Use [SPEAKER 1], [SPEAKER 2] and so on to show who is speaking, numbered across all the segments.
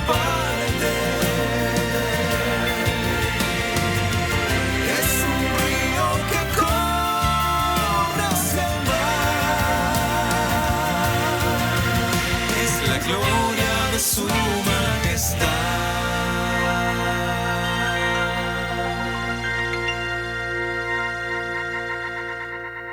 [SPEAKER 1] parte. Es un río que corre hacia el mar. Es la gloria de su majestad.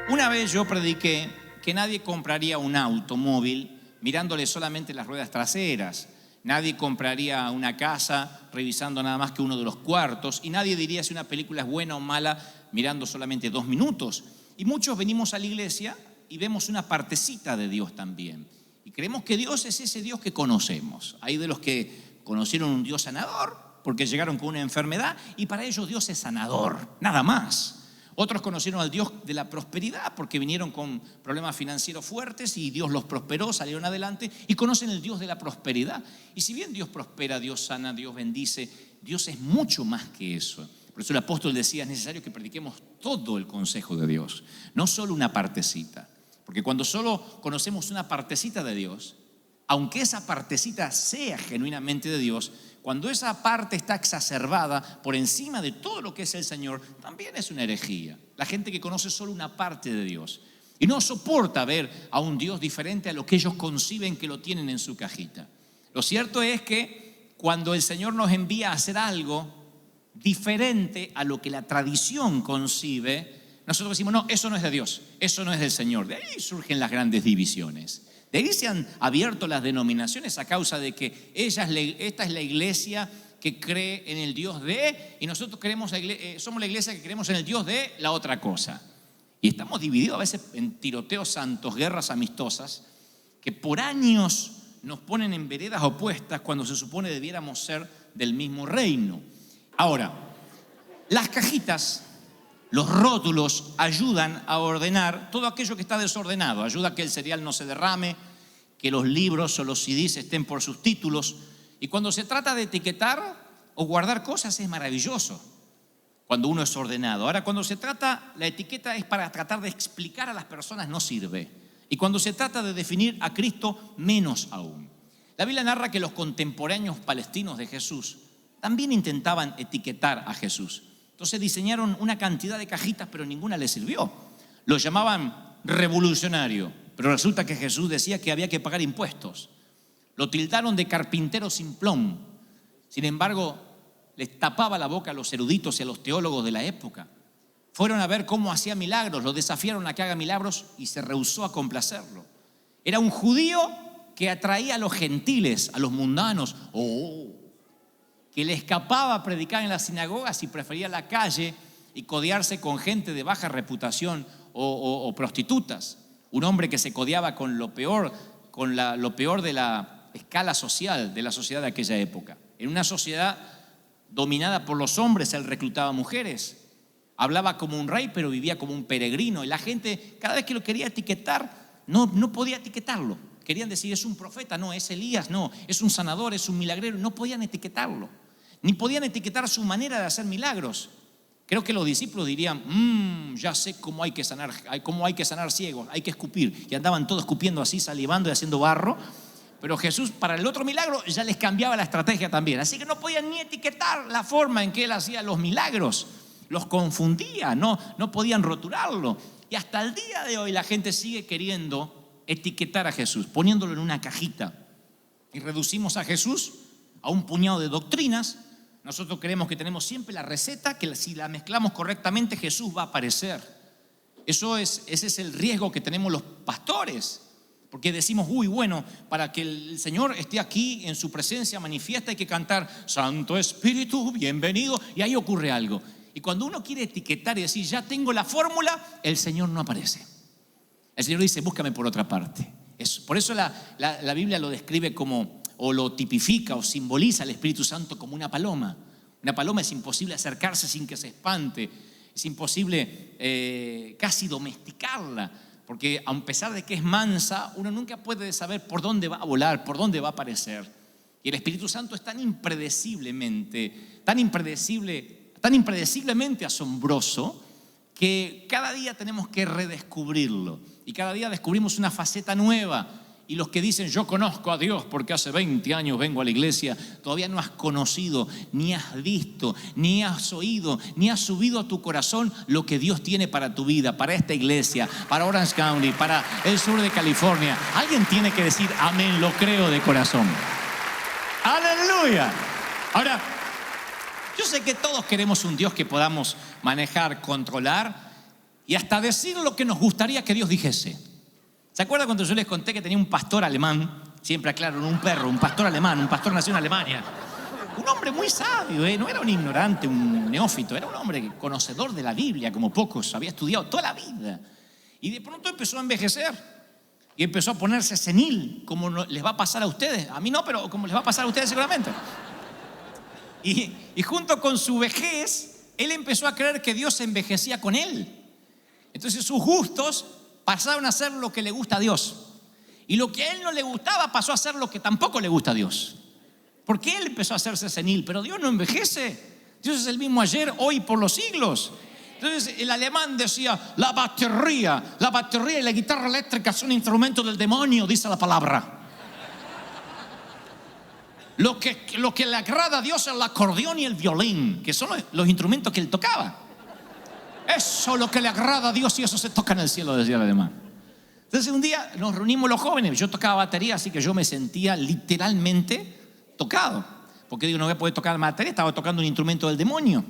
[SPEAKER 2] Una vez yo prediqué que nadie compraría un automóvil mirándole solamente las ruedas traseras. Nadie compraría una casa revisando nada más que uno de los cuartos. Y nadie diría si una película es buena o mala mirando solamente 2 minutos. Y muchos venimos a la iglesia y vemos una partecita de Dios también. Y creemos que Dios es ese Dios que conocemos. Hay de los que conocieron un Dios sanador porque llegaron con una enfermedad y para ellos Dios es sanador, nada más. Otros conocieron al Dios de la prosperidad porque vinieron con problemas financieros fuertes y Dios los prosperó, salieron adelante y conocen el Dios de la prosperidad. Y si bien Dios prospera, Dios sana, Dios bendice, Dios es mucho más que eso. Por eso el apóstol decía, es necesario que prediquemos todo el consejo de Dios, no solo una partecita. Porque cuando solo conocemos una partecita de Dios, aunque esa partecita sea genuinamente de Dios, cuando esa parte está exacerbada por encima de todo lo que es el Señor, también es una herejía. La gente que conoce solo una parte de Dios y no soporta ver a un Dios diferente a lo que ellos conciben que lo tienen en su cajita. Lo cierto es que cuando el Señor nos envía a hacer algo diferente a lo que la tradición concibe, nosotros decimos, no, eso no es de Dios, eso no es del Señor. De ahí surgen las grandes divisiones. De ahí se han abierto las denominaciones a causa de que esta es la iglesia que cree en el Dios de, y nosotros somos la iglesia que creemos en el Dios de la otra cosa. Y estamos divididos a veces en tiroteos santos, guerras amistosas, que por años nos ponen en veredas opuestas cuando se supone debiéramos ser del mismo reino. Ahora, las cajitas, los rótulos ayudan a ordenar todo aquello que está desordenado. Ayuda a que el cereal no se derrame, que los libros o los CDs estén por sus títulos. Y cuando se trata de etiquetar o guardar cosas es maravilloso cuando uno es ordenado. Ahora, cuando se trata, la etiqueta es para tratar de explicar a las personas, no sirve. Y cuando se trata de definir a Cristo, menos aún. La Biblia narra que los contemporáneos palestinos de Jesús también intentaban etiquetar a Jesús. Entonces diseñaron una cantidad de cajitas, pero ninguna les sirvió. Lo llamaban revolucionario, pero resulta que Jesús decía que había que pagar impuestos. Lo tildaron de carpintero simplón. Sin embargo, les tapaba la boca a los eruditos y a los teólogos de la época. Fueron a ver cómo hacía milagros, lo desafiaron a que haga milagros y se rehusó a complacerlo. Era un judío que atraía a los gentiles, a los mundanos. Que le escapaba a predicar en las sinagogas y prefería la calle y codearse con gente de baja reputación o prostitutas. Un hombre que se codeaba con lo peor de la escala social, de la sociedad de aquella época. En una sociedad dominada por los hombres, él reclutaba mujeres. Hablaba como un rey, pero vivía como un peregrino. Y la gente, cada vez que lo quería etiquetar, no podía etiquetarlo. Querían decir, es un profeta, no, es Elías, no, es un sanador, es un milagrero. No podían etiquetarlo. Ni podían etiquetar su manera de hacer milagros. Creo que los discípulos dirían, ya sé cómo hay que sanar ciegos, hay que escupir. Y andaban todos escupiendo así, salivando y haciendo barro. Pero Jesús, para el otro milagro, ya les cambiaba la estrategia también. Así que no podían ni etiquetar la forma en que él hacía los milagros. Los confundía, no podían rotularlo. Y hasta el día de hoy la gente sigue queriendo etiquetar a Jesús, poniéndolo en una cajita. Y reducimos a Jesús a un puñado de doctrinas. Nosotros creemos que tenemos siempre la receta, que si la mezclamos correctamente Jesús va a aparecer. Ese es el riesgo que tenemos los pastores, porque decimos, bueno, para que el Señor esté aquí en su presencia manifiesta hay que cantar Santo Espíritu, bienvenido, y ahí ocurre algo. Y cuando uno quiere etiquetar y decir, ya tengo la fórmula, el Señor no aparece. El Señor dice, búscame por otra parte. Por eso la Biblia lo describe como, o lo tipifica o simboliza al Espíritu Santo como una paloma. Una paloma es imposible acercarse sin que se espante. Es imposible casi domesticarla, porque a pesar de que es mansa, uno nunca puede saber por dónde va a volar, por dónde va a aparecer. Y el Espíritu Santo es tan impredeciblemente asombroso que cada día tenemos que redescubrirlo. Y cada día descubrimos una faceta nueva. Y los que dicen yo conozco a Dios porque hace 20 años vengo a la iglesia, todavía no has conocido, ni has visto, ni has oído, ni has subido a tu corazón lo que Dios tiene para tu vida, para esta iglesia, para Orange County, para el sur de California. Alguien tiene que decir amén, lo creo de corazón. ¡Aleluya! Ahora, yo sé que todos queremos un Dios que podamos manejar, controlar y hasta decir lo que nos gustaría que Dios dijese. ¿Se acuerdan cuando yo les conté que tenía un pastor alemán? Siempre aclaro, no un perro, un pastor alemán, un pastor nació en Alemania. Un hombre muy sabio, no era un ignorante, un neófito, era un hombre conocedor de la Biblia como pocos, había estudiado toda la vida. Y de pronto empezó a envejecer y empezó a ponerse senil, como les va a pasar a ustedes. A mí no, pero como les va a pasar a ustedes seguramente. Y junto con su vejez, él empezó a creer que Dios se envejecía con él. Entonces sus gustos pasaron a ser lo que le gusta a Dios. Y lo que a él no le gustaba pasó a ser lo que tampoco le gusta a Dios. Porque él empezó a hacerse senil, pero Dios no envejece. Dios es el mismo ayer, hoy, por los siglos. Entonces el alemán decía, la batería y la guitarra eléctrica son instrumentos del demonio, dice la palabra. Lo que le agrada a Dios es el acordeón y el violín, que son los instrumentos que él tocaba. Eso es lo que le agrada a Dios y eso se toca en el cielo, decía el alemán. Entonces un día nos reunimos los jóvenes, yo tocaba batería, así que yo me sentía literalmente tocado. Porque digo, no voy a poder tocar la batería, estaba tocando un instrumento del demonio.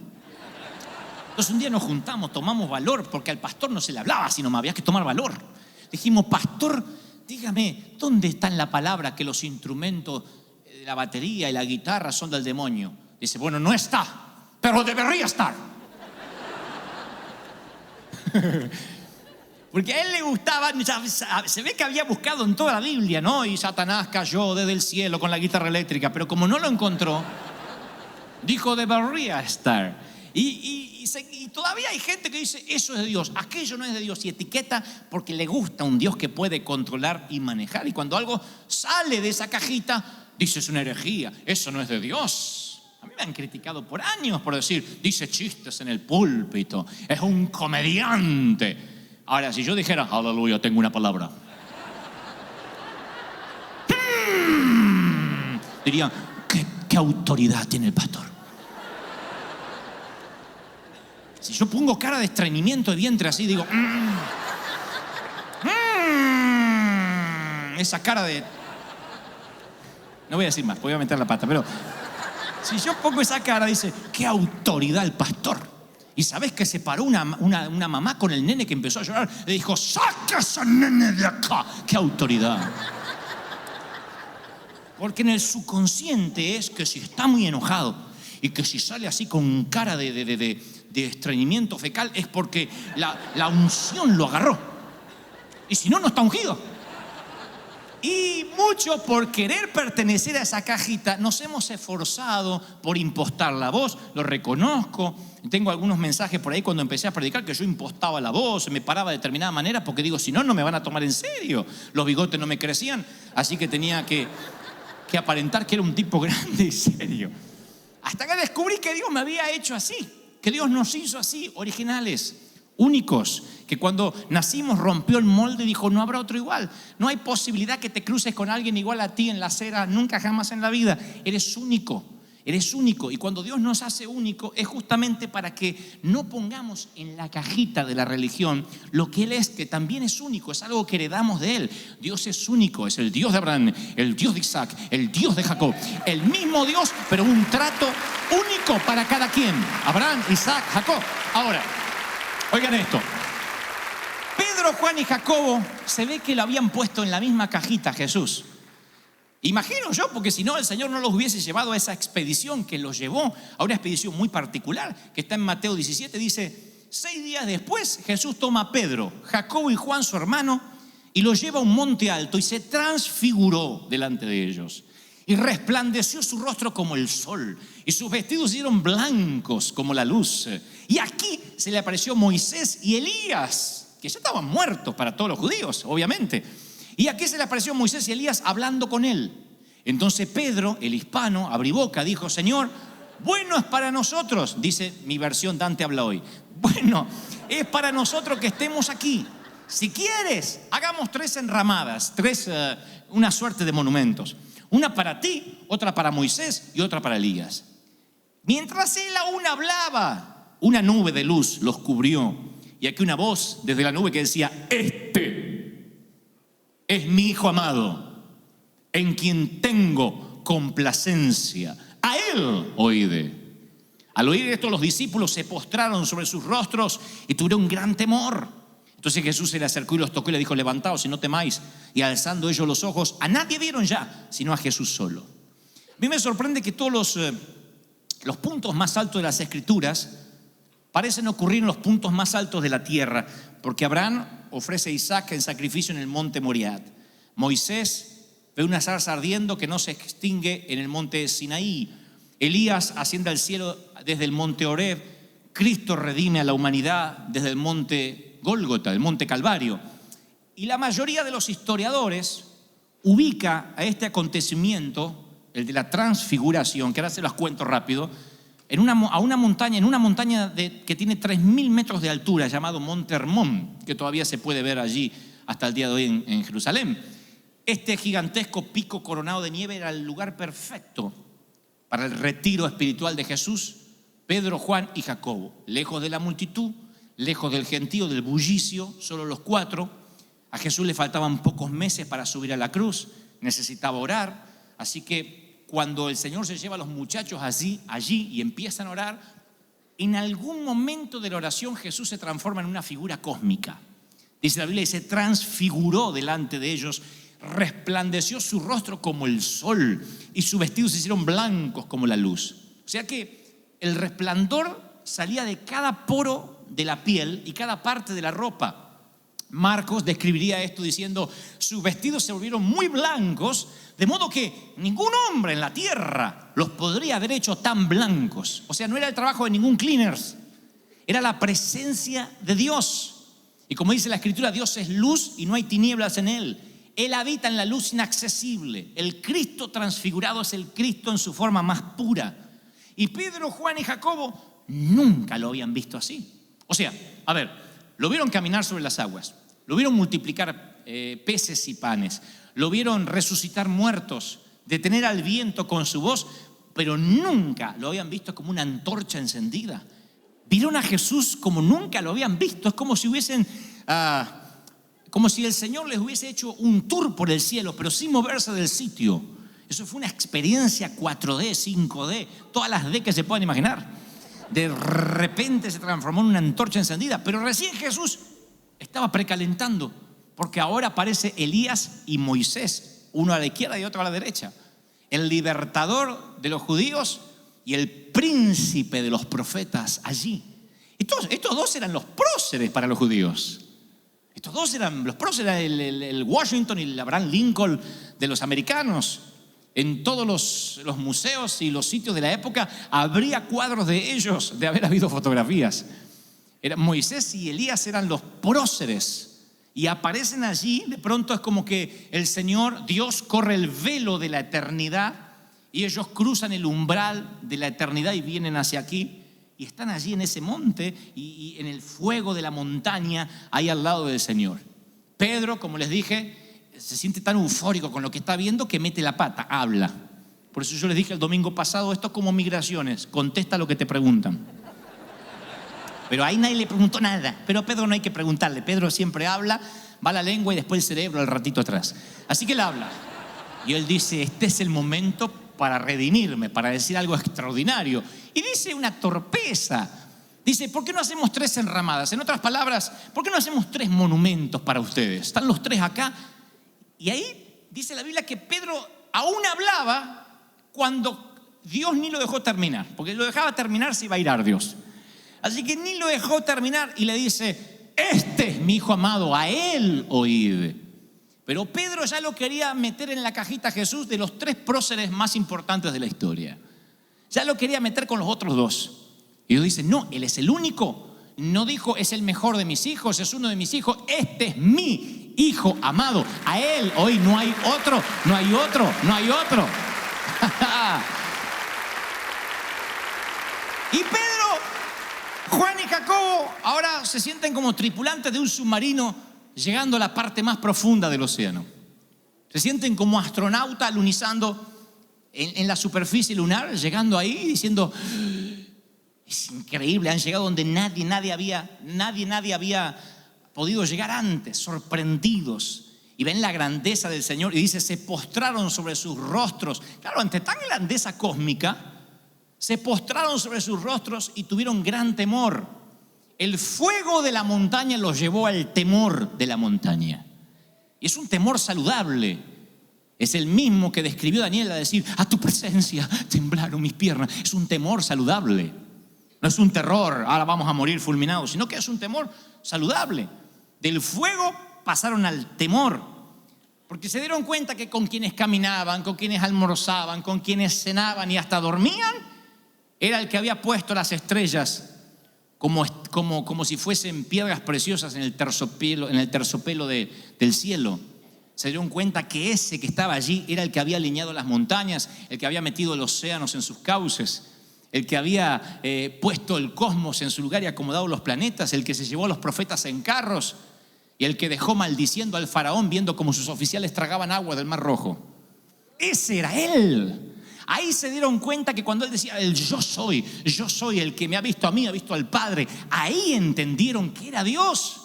[SPEAKER 2] Entonces un día nos juntamos, tomamos valor, porque al pastor no se le hablaba, sino me había que tomar valor. Dijimos, pastor, dígame, ¿dónde está en la palabra que los instrumentos de la batería y la guitarra son del demonio? Dice, bueno, no está, pero debería estar. Porque a él le gustaba, se ve que había buscado en toda la Biblia, ¿no? Y Satanás cayó desde el cielo con la guitarra eléctrica, pero como no lo encontró, dijo debería estar. Y todavía hay gente que dice eso es de Dios, aquello no es de Dios, y etiqueta porque le gusta un Dios que puede controlar y manejar. Y cuando algo sale de esa cajita, dice es una herejía, eso no es de Dios. A mí me han criticado por años por decir, dice chistes en el púlpito, es un comediante. Ahora, si yo dijera, aleluya, tengo una palabra, dirían, ¿qué autoridad tiene el pastor? Si yo pongo cara de estreñimiento de vientre así, digo, esa cara de... No voy a decir más, voy a meter la pata, pero... Si yo pongo esa cara, dice, qué autoridad el pastor. Y sabes que se paró una mamá con el nene que empezó a llorar. Le dijo, saca ese nene de acá. Qué autoridad. Porque en el subconsciente es que si está muy enojado y que si sale así con cara de estreñimiento fecal es porque la unción lo agarró. Y si no, no está ungido. Y mucho por querer pertenecer a esa cajita nos hemos esforzado por impostar la voz. Lo reconozco. Tengo algunos mensajes por ahí cuando empecé a predicar que yo impostaba la voz, me paraba de determinada manera porque digo, si no, no me van a tomar en serio. Los bigotes no me crecían, así que tenía que aparentar que era un tipo grande y serio. Hasta que descubrí que Dios me había hecho así, que Dios nos hizo así, originales, únicos, que cuando nacimos rompió el molde y dijo, no habrá otro igual. No hay posibilidad que te cruces con alguien igual a ti en la acera, nunca jamás en la vida. Eres único. Y cuando Dios nos hace único es justamente para que no pongamos en la cajita de la religión lo que Él es, que también es único, es algo que heredamos de Él. Dios es único, es el Dios de Abraham, el Dios de Isaac, el Dios de Jacob. El mismo Dios, pero un trato único para cada quien. Abraham, Isaac, Jacob. Ahora, oigan esto. Pedro, Juan y Jacobo se ve que lo habían puesto en la misma cajita Jesús. Imagino yo, porque si no el Señor no los hubiese llevado a esa expedición que los llevó a una expedición muy particular que está en Mateo 17, dice 6 días después Jesús toma a Pedro, Jacobo y Juan su hermano y los lleva a un monte alto y se transfiguró delante de ellos y resplandeció su rostro como el sol y sus vestidos se hicieron blancos como la luz. Y aquí se le apareció Moisés y Elías, que ya estaban muertos para todos los judíos, obviamente. Y aquí se le apareció Moisés y Elías hablando con él. Entonces Pedro, el hispano, abrió boca, dijo, Señor, bueno es para nosotros, dice mi versión Dante habla hoy, bueno es para nosotros que estemos aquí. si quieres, hagamos 3 enramadas, una suerte de monumentos. Una para ti, otra para Moisés y otra para Elías. Mientras él aún hablaba, una nube de luz los cubrió. Y aquí una voz desde la nube que decía: este es mi Hijo amado, en quien tengo complacencia. A él oíd. Al oír esto, los discípulos se postraron sobre sus rostros y tuvieron gran temor. Entonces Jesús se le acercó y los tocó y le dijo: levantaos y no temáis. Y alzando ellos los ojos, a nadie vieron ya, sino a Jesús solo. A mí me sorprende que todos los puntos más altos de las Escrituras parecen ocurrir en los puntos más altos de la tierra, porque Abraham ofrece a Isaac en sacrificio en el monte Moriat. Moisés ve una zarza ardiendo que no se extingue en el monte Sinaí. Elías asciende al cielo desde el monte Horeb. Cristo redime a la humanidad desde el monte Gólgota, el monte Calvario. Y la mayoría de los historiadores ubica a este acontecimiento, el de la transfiguración, que ahora se los cuento rápido, en una montaña que tiene 3.000 metros de altura, llamado Monte Hermón, que todavía se puede ver allí hasta el día de hoy en Jerusalén. Este gigantesco pico coronado de nieve era el lugar perfecto para el retiro espiritual de Jesús, Pedro, Juan y Jacobo, lejos de la multitud, lejos del gentío, del bullicio, solo los 4. A Jesús le faltaban pocos meses para subir a la cruz, necesitaba orar, así que cuando el Señor se lleva a los muchachos allí y empiezan a orar, en algún momento de la oración Jesús se transforma en una figura cósmica. Dice la Biblia, y se transfiguró delante de ellos, resplandeció su rostro como el sol y sus vestidos se hicieron blancos como la luz. O sea que el resplandor salía de cada poro de la piel y cada parte de la ropa. Marcos describiría esto diciendo: sus vestidos se volvieron muy blancos, de modo que ningún hombre en la tierra los podría haber hecho tan blancos. O sea, no era el trabajo de ningún cleaners, era la presencia de Dios. Y como dice la Escritura, Dios es luz y no hay tinieblas en él. Él habita en la luz inaccesible. El Cristo transfigurado es el Cristo en su forma más pura. Y Pedro, Juan y Jacobo nunca lo habían visto así. O sea, a ver, lo vieron caminar sobre las aguas, lo vieron multiplicar peces y panes, lo vieron resucitar muertos, detener al viento con su voz, pero nunca lo habían visto como una antorcha encendida. Vieron a Jesús como nunca lo habían visto. Es como si como si el Señor les hubiese hecho un tour por el cielo, pero sin moverse del sitio. Eso fue una experiencia 4D, 5D, todas las D que se puedan imaginar. De repente se transformó en una antorcha encendida, pero recién Jesús estaba precalentando, porque ahora aparece Elías y Moisés, uno a la izquierda y otro a la derecha. El libertador de los judíos y el príncipe de los profetas allí. Estos dos eran los próceres para los judíos. Estos dos eran los próceres, el Washington y el Abraham Lincoln de los americanos. En todos los museos y los sitios de la época habría cuadros de ellos, de haber habido fotografías. Moisés y Elías eran los próceres y aparecen allí. De pronto es como que el Señor, Dios, corre el velo de la eternidad y ellos cruzan el umbral de la eternidad y vienen hacia aquí. Y están allí en ese monte y en el fuego de la montaña, ahí al lado del Señor. Pedro, como les dije, se siente tan eufórico con lo que está viendo que mete la pata, habla. Por eso yo les dije el domingo pasado, esto es como migraciones, contesta lo que te preguntan. Pero ahí nadie le preguntó nada. Pero a Pedro no hay que preguntarle. Pedro siempre habla, va la lengua y después el cerebro al ratito atrás. Así que él habla. Y él dice, este es el momento para redimirme, para decir algo extraordinario. Y dice una torpeza. Dice, ¿por qué no hacemos 3 enramadas? En otras palabras, ¿por qué no hacemos 3 monumentos para ustedes? Están los 3 acá. Y ahí dice la Biblia que Pedro aún hablaba cuando Dios ni lo dejó terminar. Porque lo dejaba terminar se iba a irar Dios. Así que ni lo dejó terminar y le dice, este es mi Hijo amado, a él oíd. Pero Pedro ya lo quería meter en la cajita a Jesús de los 3 próceres más importantes de la historia. Ya lo quería meter con los otros 2. Y Dios dice, no, él es el único. No dijo, es el mejor de mis hijos, es uno de mis hijos. Este es mi Hijo amado. A él hoy no hay otro, no hay otro, no hay otro. Y Pedro, Juan y Jacobo ahora se sienten como tripulantes de un submarino llegando a la parte más profunda del océano. Se sienten como astronautas alunizando en la superficie lunar, llegando ahí diciendo, es increíble, han llegado donde nadie había podido llegar antes, sorprendidos. Y ven la grandeza del Señor y dice, se postraron sobre sus rostros. Claro, ante tan grandeza cósmica, se postraron sobre sus rostros y tuvieron gran temor. El fuego de la montaña los llevó al temor de la montaña. Y es un temor saludable. Es el mismo que describió Daniel a decir, a tu presencia temblaron mis piernas. Es un temor saludable. No es un terror, ahora vamos a morir fulminados, sino que es un temor saludable. Del fuego pasaron al temor, porque se dieron cuenta que con quienes caminaban, con quienes almorzaban, con quienes cenaban y hasta dormían, era el que había puesto las estrellas como si fuesen piedras preciosas en el terciopelo del cielo. Se dieron cuenta que ese que estaba allí era el que había alineado las montañas, el que había metido los océanos en sus cauces, el que había puesto el cosmos en su lugar y acomodado los planetas, el que se llevó a los profetas en carros y el que dejó maldiciendo al faraón viendo cómo sus oficiales tragaban agua del Mar Rojo. Ese era él. Ahí se dieron cuenta que cuando él decía, yo soy el que me ha visto a mí, ha visto al Padre, ahí entendieron que era Dios.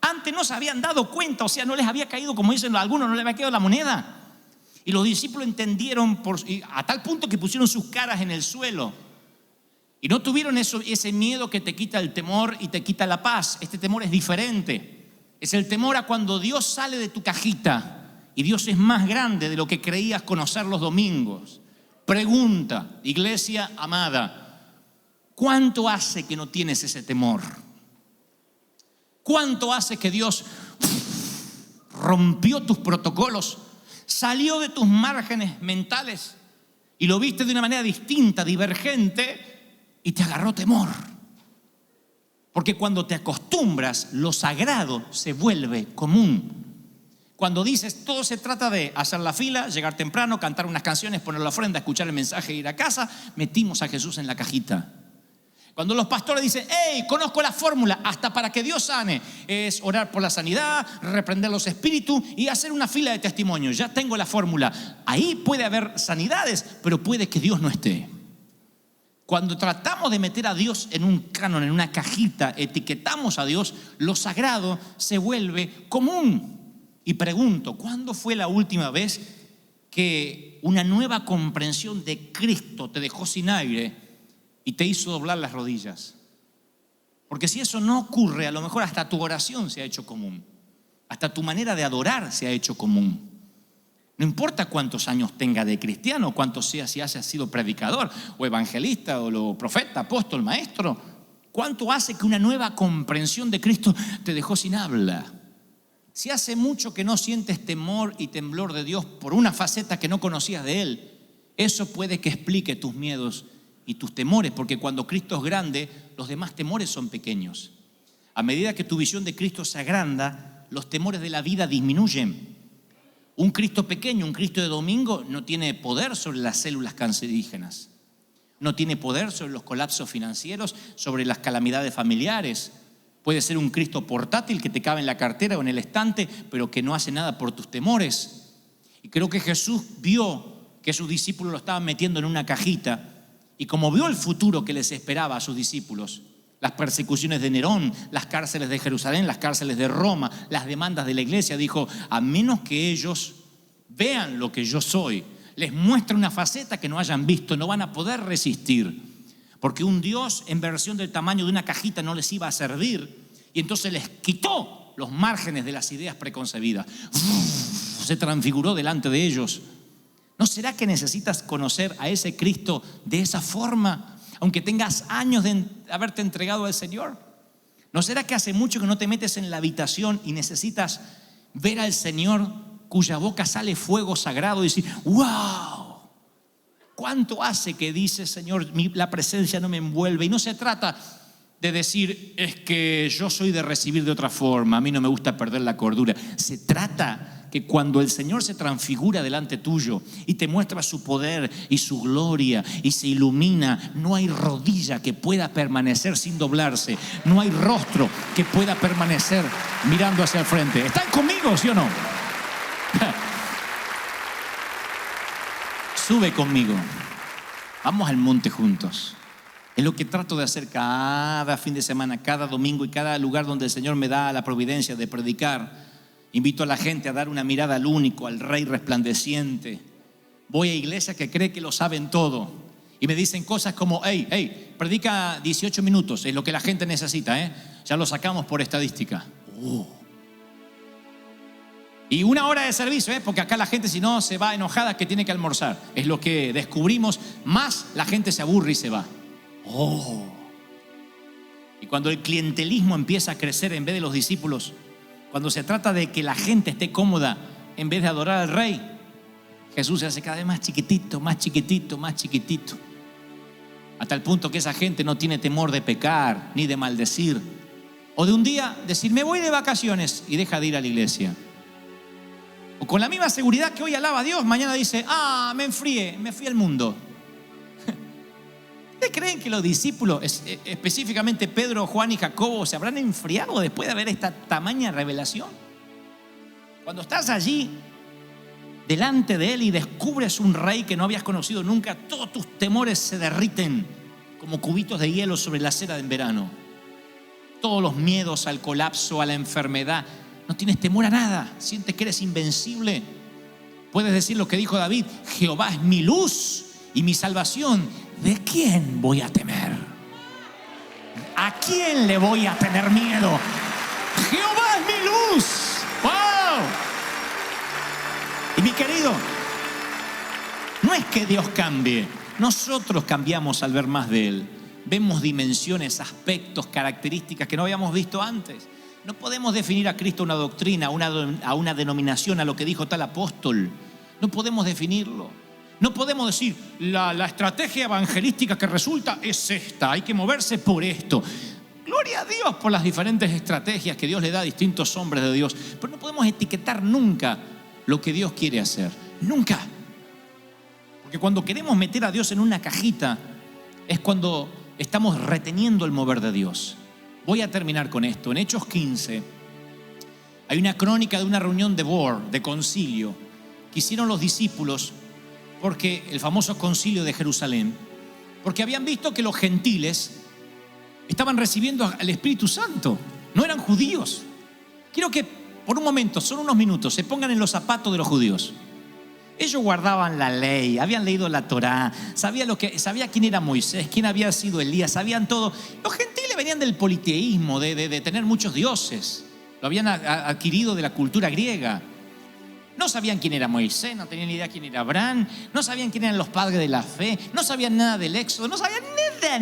[SPEAKER 2] Antes no se habían dado cuenta, o sea, no les había caído, como dicen algunos, no les había caído la moneda. Y los discípulos entendieron a tal punto que pusieron sus caras en el suelo. Y no tuvieron ese miedo que te quita el temor y te quita la paz. Este temor es diferente. Es el temor a cuando Dios sale de tu cajita y Dios es más grande de lo que creías conocer los domingos. Pregunta, iglesia amada, ¿cuánto hace que no tienes ese temor? ¿Cuánto hace que Dios rompió tus protocolos, salió de tus márgenes mentales y lo viste de una manera distinta, divergente, y te agarró temor? Porque cuando te acostumbras, lo sagrado se vuelve común. Cuando dices, todo se trata de hacer la fila, llegar temprano, cantar unas canciones, poner la ofrenda, escuchar el mensaje e ir a casa, metimos a Jesús en la cajita. Cuando los pastores dicen, hey, conozco la fórmula, hasta para que Dios sane, es orar por la sanidad, reprender los espíritus y hacer una fila de testimonios. Ya tengo la fórmula. Ahí puede haber sanidades, pero puede que Dios no esté. Cuando tratamos de meter a Dios en un canon, en una cajita, etiquetamos a Dios, lo sagrado se vuelve común. Y pregunto, ¿cuándo fue la última vez que una nueva comprensión de Cristo te dejó sin aire y te hizo doblar las rodillas? Porque si eso no ocurre, a lo mejor hasta tu oración se ha hecho común. Hasta tu manera de adorar se ha hecho común. No importa cuántos años tenga de cristiano, cuántos sea, si haya sido predicador o evangelista o profeta, apóstol, maestro. ¿Cuánto hace que una nueva comprensión de Cristo te dejó sin habla? Si hace mucho que no sientes temor y temblor de Dios por una faceta que no conocías de Él, eso puede que explique tus miedos y tus temores, porque cuando Cristo es grande, los demás temores son pequeños. A medida que tu visión de Cristo se agranda, los temores de la vida disminuyen. Un Cristo pequeño, un Cristo de domingo, no tiene poder sobre las células cancerígenas, no tiene poder sobre los colapsos financieros, sobre las calamidades familiares. Puede ser un Cristo portátil que te cabe en la cartera o en el estante, pero que no hace nada por tus temores. Y creo que Jesús vio que sus discípulos lo estaban metiendo en una cajita, y como vio el futuro que les esperaba a sus discípulos, las persecuciones de Nerón, las cárceles de Jerusalén, las cárceles de Roma, las demandas de la iglesia, dijo, a menos que ellos vean lo que yo soy, les muestre una faceta que no hayan visto, no van a poder resistir. Porque un Dios en versión del tamaño de una cajita no les iba a servir, y entonces les quitó los márgenes de las ideas preconcebidas. Se transfiguró delante de ellos. ¿No será que necesitas conocer a ese Cristo de esa forma, aunque tengas años de haberte entregado al Señor? ¿No será que hace mucho que no te metes en la habitación y necesitas ver al Señor cuya boca sale fuego sagrado y decir, wow? ¿Cuánto hace que dice, Señor, la presencia no me envuelve? Y no se trata de decir, es que yo soy de recibir de otra forma, a mí no me gusta perder la cordura. Se trata que cuando el Señor se transfigura delante tuyo y te muestra su poder y su gloria y se ilumina, no hay rodilla que pueda permanecer sin doblarse, no hay rostro que pueda permanecer mirando hacia el frente. ¿Están conmigo, sí o no? Sube conmigo, vamos al monte juntos. Es lo que trato de hacer cada fin de semana, cada domingo y cada lugar donde el Señor me da la providencia de predicar. Invito a la gente a dar una mirada al único, al Rey resplandeciente. Voy a iglesias que creen que lo saben todo y me dicen cosas como: hey, predica 18 minutos, es lo que la gente necesita, ya lo sacamos por estadística. Y 1 hora de servicio, porque acá la gente, si no, se va enojada que tiene que almorzar. Es lo que descubrimos, más la gente se aburre y se va. Y cuando el clientelismo empieza a crecer en vez de los discípulos, cuando se trata de que la gente esté cómoda en vez de adorar al Rey, Jesús se hace cada vez más chiquitito, más chiquitito, más chiquitito, hasta el punto que esa gente no tiene temor de pecar ni de maldecir, o de un día decir: me voy de vacaciones, y deja de ir a la iglesia. O con la misma seguridad que hoy alaba a Dios, mañana dice: me enfrié, me fui al mundo. ¿Ustedes creen que los discípulos, específicamente Pedro, Juan y Jacobo, se habrán enfriado después de ver esta tamaña revelación? Cuando estás allí delante de Él y descubres un Rey que no habías conocido nunca, todos tus temores se derriten como cubitos de hielo sobre la acera en verano. Todos los miedos al colapso, a la enfermedad. No tienes temor a nada, sientes que eres invencible. Puedes decir lo que dijo David: Jehová es mi luz y mi salvación. ¿De quién voy a temer? ¿A quién le voy a tener miedo? Jehová es mi luz. ¡Wow! Y mi querido, no es que Dios cambie, nosotros cambiamos al ver más de Él. Vemos dimensiones, aspectos, características que no habíamos visto antes. No podemos definir a Cristo una doctrina, a una denominación, a lo que dijo tal apóstol. No podemos definirlo. No podemos decir: la estrategia evangelística que resulta es esta, hay que moverse por esto. Gloria a Dios por las diferentes estrategias que Dios le da a distintos hombres de Dios, pero no podemos etiquetar nunca lo que Dios quiere hacer, nunca. Porque cuando queremos meter a Dios en una cajita es cuando estamos reteniendo el mover de Dios. Voy a terminar con esto. En Hechos 15 hay una crónica de una reunión de board, de concilio, que hicieron los discípulos, porque el famoso concilio de Jerusalén, porque habían visto que los gentiles estaban recibiendo al Espíritu Santo, no eran judíos. Quiero que por un momento, son unos minutos, se pongan en los zapatos de los judíos. Ellos guardaban la ley, habían leído la Torá, sabía quién era Moisés, quién había sido Elías, sabían todo. Los gentiles venían del politeísmo, de tener muchos dioses, lo habían adquirido de la cultura griega. No sabían quién era Moisés, no tenían ni idea quién era Abraham, no sabían quién eran los padres de la fe, no sabían nada del Éxodo, no sabían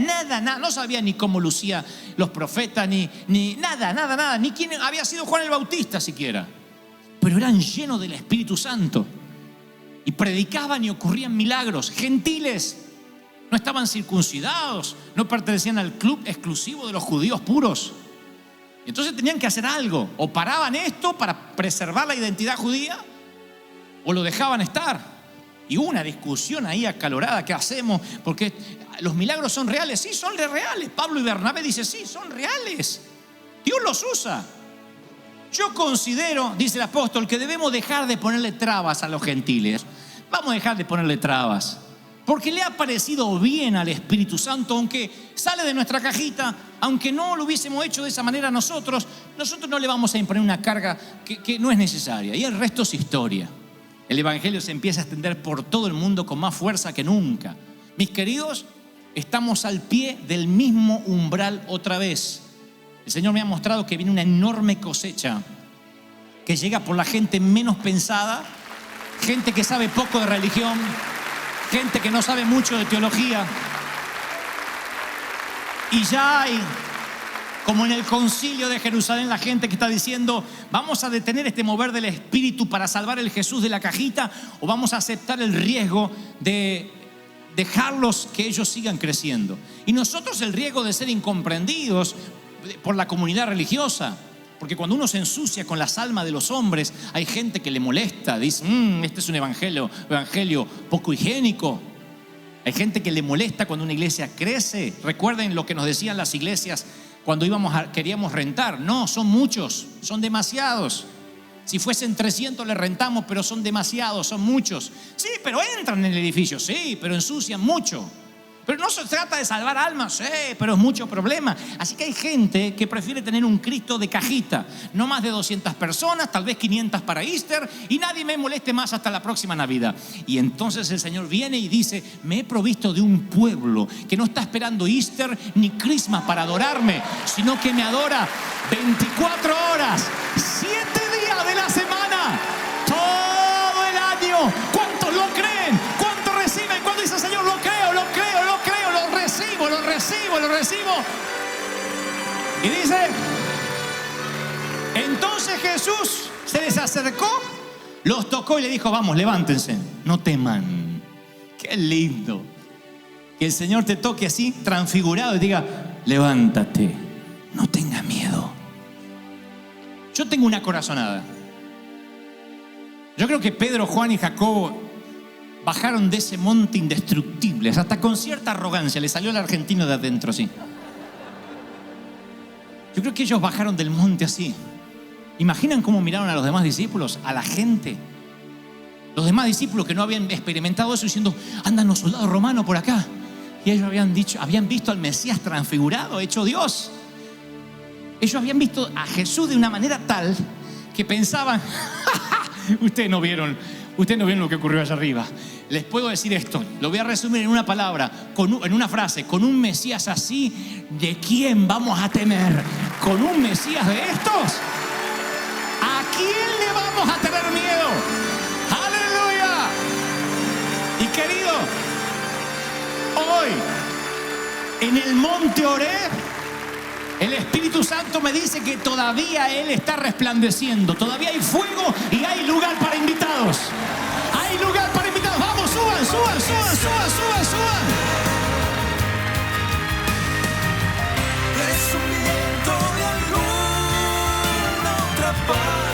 [SPEAKER 2] nada, no sabían ni cómo lucían los profetas, ni nada, ni quién había sido Juan el Bautista siquiera. Pero eran llenos del Espíritu Santo y predicaban y ocurrían milagros. Gentiles, no estaban circuncidados, no pertenecían al club exclusivo de los judíos puros. Entonces tenían que hacer algo, o paraban esto para preservar la identidad judía, o lo dejaban estar. Y hubo una discusión ahí acalorada: ¿qué hacemos? Porque los milagros son reales. Sí, son reales. Pablo y Bernabé dicen: sí, son reales. Dios los usa. Yo considero, dice el apóstol, que debemos dejar de ponerle trabas a los gentiles. Vamos a dejar de ponerle trabas, porque le ha parecido bien al Espíritu Santo, aunque sale de nuestra cajita, aunque no lo hubiésemos hecho de esa manera nosotros no le vamos a imponer una carga que no es necesaria. Y el resto es historia. El Evangelio se empieza a extender por todo el mundo con más fuerza que nunca. Mis queridos, estamos al pie del mismo umbral otra vez. El Señor me ha mostrado que viene una enorme cosecha que llega por la gente menos pensada, gente que sabe poco de religión, gente que no sabe mucho de teología. Y ya hay, como en el concilio de Jerusalén, la gente que está diciendo: ¿vamos a detener este mover del Espíritu para salvar el Jesús de la cajita, o vamos a aceptar el riesgo de dejarlos que ellos sigan creciendo? Y nosotros el riesgo de ser incomprendidos por la comunidad religiosa, Porque cuando uno se ensucia con las almas de los hombres, hay gente que le molesta, dice, este es un evangelio poco higiénico. Hay gente que le molesta cuando una iglesia crece. Recuerden lo que nos decían las iglesias cuando queríamos rentar. No, son muchos, son demasiados. Si fuesen 300 le rentamos, pero son demasiados, son muchos. Sí, pero entran en el edificio, sí, pero ensucian mucho. Pero no se trata de salvar almas, sí, pero es mucho problema. Así que hay gente que prefiere tener un Cristo de cajita. No más de 200 personas, tal vez 500 para Easter, y nadie me moleste más hasta la próxima Navidad. Y entonces el Señor viene y dice, me he provisto de un pueblo que no está esperando Easter ni Christmas para adorarme, sino que me adora 24 horas, 7 días de la semana, todo el año. ¿Cuántos lo creen? ¿Cuántos reciben? ¿Cuántos dicen, Señor, lo creo, lo creo, lo creo, lo recibo, lo recibo, lo recibo? Y dice, entonces Jesús se les acercó, los tocó y le dijo, vamos, levántense, no teman. Qué lindo que el Señor te toque así, transfigurado, y diga, levántate, no tengas miedo. Yo tengo una corazonada. Yo creo que Pedro, Juan y Jacobo bajaron de ese monte indestructibles, hasta con cierta arrogancia, le salió el argentino de adentro así. Yo creo que ellos bajaron del monte así. ¿Imaginan cómo miraron a los demás discípulos, a la gente? Los demás discípulos que no habían experimentado eso, diciendo, andan los soldados romanos por acá. Y ellos habían visto al Mesías transfigurado, hecho Dios. Ellos habían visto a Jesús de una manera tal que pensaban, ustedes no vieron lo que ocurrió allá arriba. Les puedo decir esto, lo voy a resumir en una palabra, en una frase. Con un Mesías así, ¿de quién vamos a temer? ¿Con un Mesías de estos? ¿A quién le vamos a tener miedo? ¡Aleluya! Y querido, hoy, en el monte Oreb, el Espíritu Santo me dice que todavía Él está resplandeciendo. Todavía hay fuego y hay lugar para invitados. Hay lugar para invitados. Vamos, suban, suban, suban, suban, suban, suban.
[SPEAKER 1] Es un viento de alguna otra parte.